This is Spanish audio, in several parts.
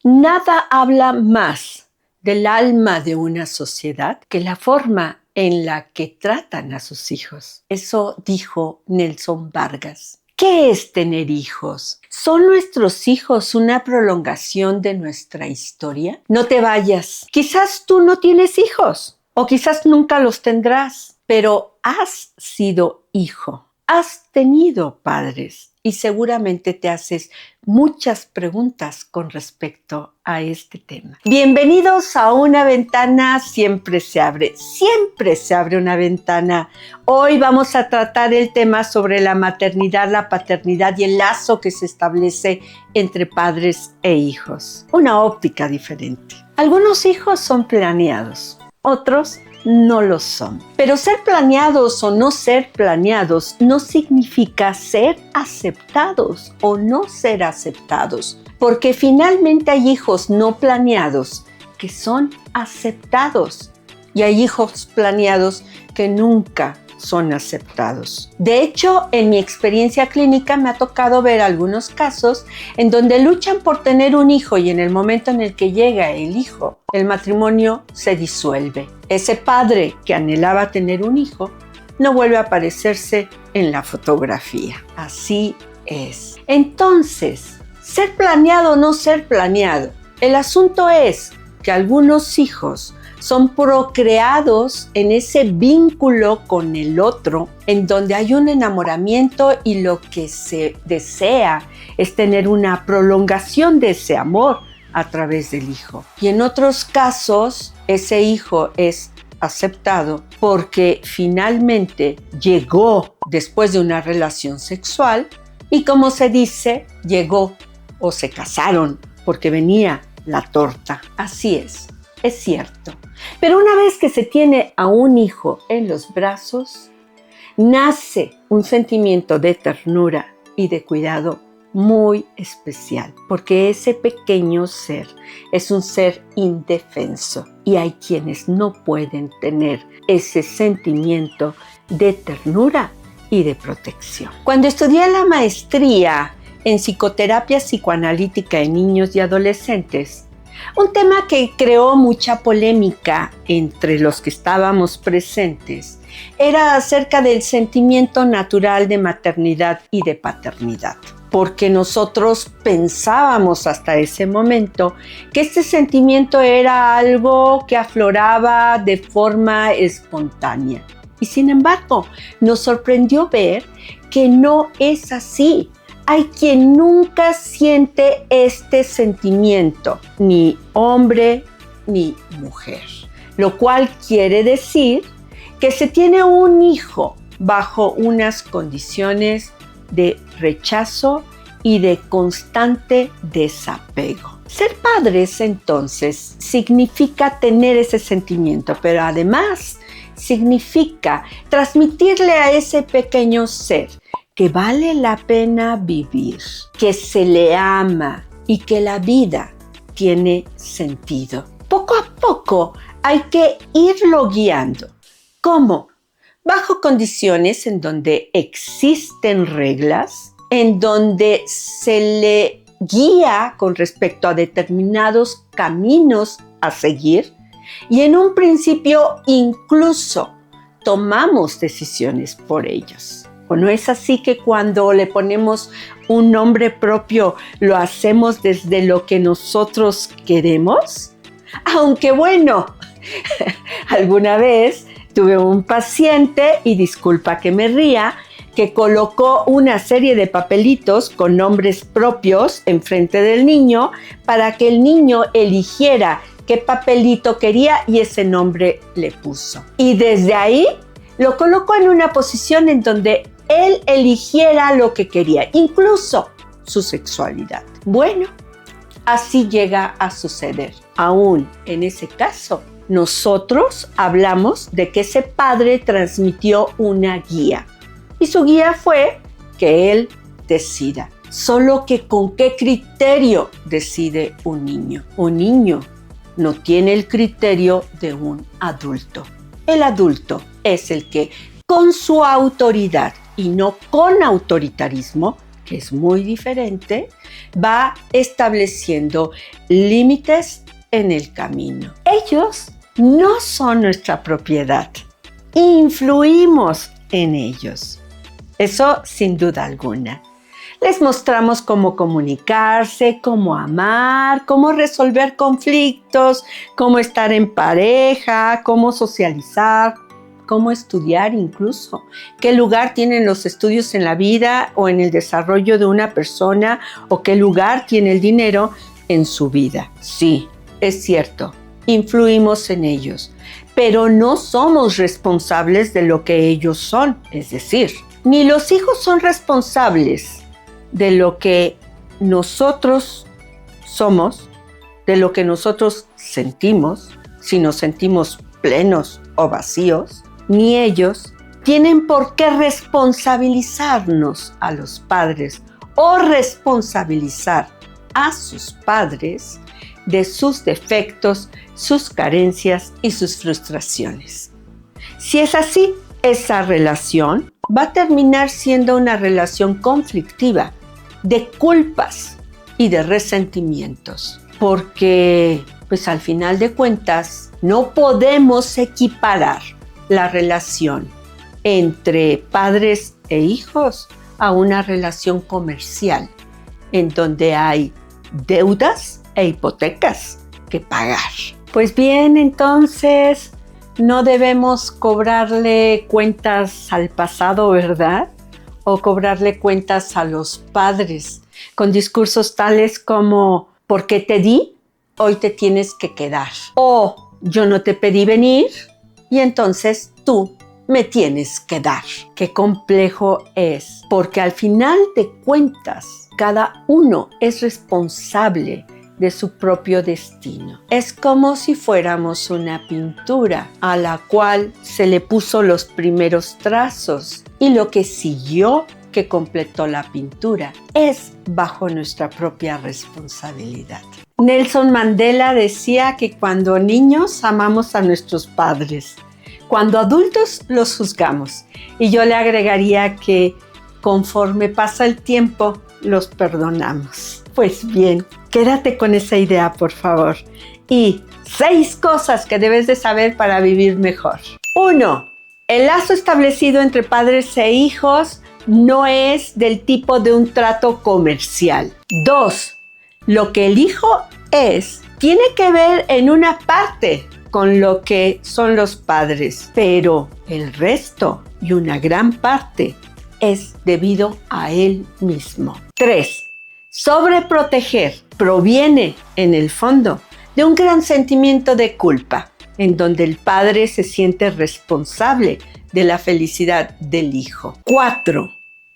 Nada habla más del alma de una sociedad que la forma en la que tratan a sus hijos. Eso dijo Nelson Vargas. ¿Qué es tener hijos? ¿Son nuestros hijos una prolongación de nuestra historia? No te vayas. Quizás tú no tienes hijos o quizás nunca los tendrás, pero has sido hijo. Has tenido padres y seguramente te haces muchas preguntas con respecto a este tema. Bienvenidos a Una Ventana Siempre se abre una ventana. Hoy vamos a tratar el tema sobre la maternidad, la paternidad y el lazo que se establece entre padres e hijos. Una óptica diferente. Algunos hijos son planeados, otros no lo son. Pero ser planeados o no ser planeados no significa ser aceptados o no ser aceptados, porque finalmente hay hijos no planeados que son aceptados y hay hijos planeados que nunca son aceptados. De hecho, en mi experiencia clínica me ha tocado ver algunos casos en donde luchan por tener un hijo y en el momento en el que llega el hijo, el matrimonio se disuelve. Ese padre que anhelaba tener un hijo no vuelve a aparecerse en la fotografía. Así es. Entonces, ser planeado o no ser planeado. El asunto es que algunos hijos son procreados en ese vínculo con el otro, en donde hay un enamoramiento y lo que se desea es tener una prolongación de ese amor a través del hijo. Y en otros casos, ese hijo es aceptado porque finalmente llegó después de una relación sexual y, como se dice, llegó o se casaron porque venía la torta. Así es cierto. Pero una vez que se tiene a un hijo en los brazos, nace un sentimiento de ternura y de cuidado muy especial, porque ese pequeño ser es un ser indefenso y hay quienes no pueden tener ese sentimiento de ternura y de protección. Cuando estudié la maestría en psicoterapia psicoanalítica en niños y adolescentes, un tema que creó mucha polémica entre los que estábamos presentes era acerca del sentimiento natural de maternidad y de paternidad, porque nosotros pensábamos hasta ese momento que este sentimiento era algo que afloraba de forma espontánea. Y sin embargo, nos sorprendió ver que no es así. Hay quien nunca siente este sentimiento, ni hombre ni mujer, lo cual quiere decir que se tiene un hijo bajo unas condiciones de rechazo y de constante desapego. Ser padres, entonces, significa tener ese sentimiento, pero además significa transmitirle a ese pequeño ser que vale la pena vivir, que se le ama y que la vida tiene sentido. Poco a poco hay que irlo guiando. ¿Cómo? Bajo condiciones en donde existen reglas, en donde se le guía con respecto a determinados caminos a seguir y en un principio incluso tomamos decisiones por ellos. ¿O no es así que cuando le ponemos un nombre propio lo hacemos desde lo que nosotros queremos? Aunque bueno, alguna vez tuve un paciente, y disculpa que me ría, que colocó una serie de papelitos con nombres propios enfrente del niño para que el niño eligiera qué papelito quería y ese nombre le puso. Y desde ahí lo colocó en una posición en donde él eligiera lo que quería, incluso su sexualidad. Bueno, así llega a suceder. Aún en ese caso, nosotros hablamos de que ese padre transmitió una guía. Y su guía fue que él decida. Solo que ¿con qué criterio decide un niño? Un niño no tiene el criterio de un adulto. El adulto es el que, con su autoridad y no con autoritarismo, que es muy diferente, va estableciendo límites en el camino. Ellos no son nuestra propiedad. Influimos en ellos. Eso sin duda alguna. Les mostramos cómo comunicarse, cómo amar, cómo resolver conflictos, cómo estar en pareja, cómo socializar, cómo estudiar incluso, qué lugar tienen los estudios en la vida o en el desarrollo de una persona o qué lugar tiene el dinero en su vida. Sí, es cierto, influimos en ellos, pero no somos responsables de lo que ellos son, es decir, ni los hijos son responsables de lo que nosotros somos, de lo que nosotros sentimos, si nos sentimos plenos o vacíos, ni ellos tienen por qué responsabilizarnos a los padres o responsabilizar a sus padres de sus defectos, sus carencias y sus frustraciones. Si es así, esa relación va a terminar siendo una relación conflictiva, de culpas y de resentimientos, porque pues al final de cuentas no podemos equiparar la relación entre padres e hijos a una relación comercial en donde hay deudas e hipotecas que pagar. Pues bien, entonces no debemos cobrarle cuentas al pasado, ¿verdad? O cobrarle cuentas a los padres con discursos tales como porque te di, hoy te tienes que quedar. O yo no te pedí venir y entonces tú me tienes que dar. Qué complejo es, porque al final de cuentas cada uno es responsable de su propio destino. Es como si fuéramos una pintura a la cual se le puso los primeros trazos y lo que siguió, que completó la pintura, es bajo nuestra propia responsabilidad. Nelson Mandela decía que cuando niños amamos a nuestros padres, cuando adultos los juzgamos. Y yo le agregaría que conforme pasa el tiempo, los perdonamos. Pues bien, quédate con esa idea, por favor. Y 6 cosas que debes de saber para vivir mejor. 1. El lazo establecido entre padres e hijos no es del tipo de un trato comercial. 2. Lo que el hijo es tiene que ver en una parte con lo que son los padres, pero el resto y una gran parte es debido a él mismo. 3. Sobreproteger proviene, en el fondo, de un gran sentimiento de culpa, en donde el padre se siente responsable de la felicidad del hijo. 4.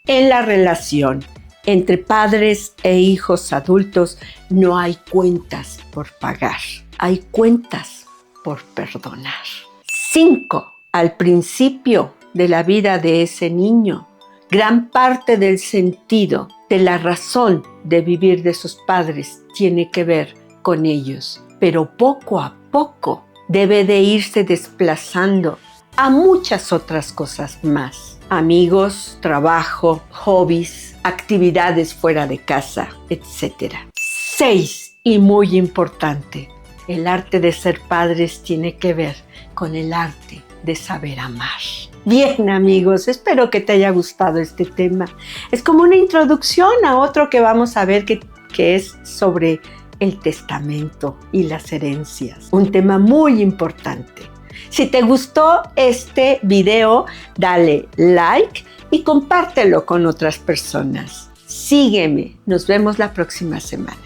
En la relación entre padres e hijos adultos no hay cuentas por pagar, hay cuentas por perdonar. 5. Al principio de la vida de ese niño, gran parte del sentido, de la razón de vivir de sus padres tiene que ver con ellos, pero poco a poco debe de irse desplazando a muchas otras cosas más. Amigos, trabajo, hobbies, actividades fuera de casa, etc. 6. Y muy importante, el arte de ser padres tiene que ver con el arte de saber amar. Bien, amigos, espero que te haya gustado este tema. Es como una introducción a otro que vamos a ver que es sobre el testamento y las herencias. Un tema muy importante. Si te gustó este video, dale like y compártelo con otras personas. Sígueme. Nos vemos la próxima semana.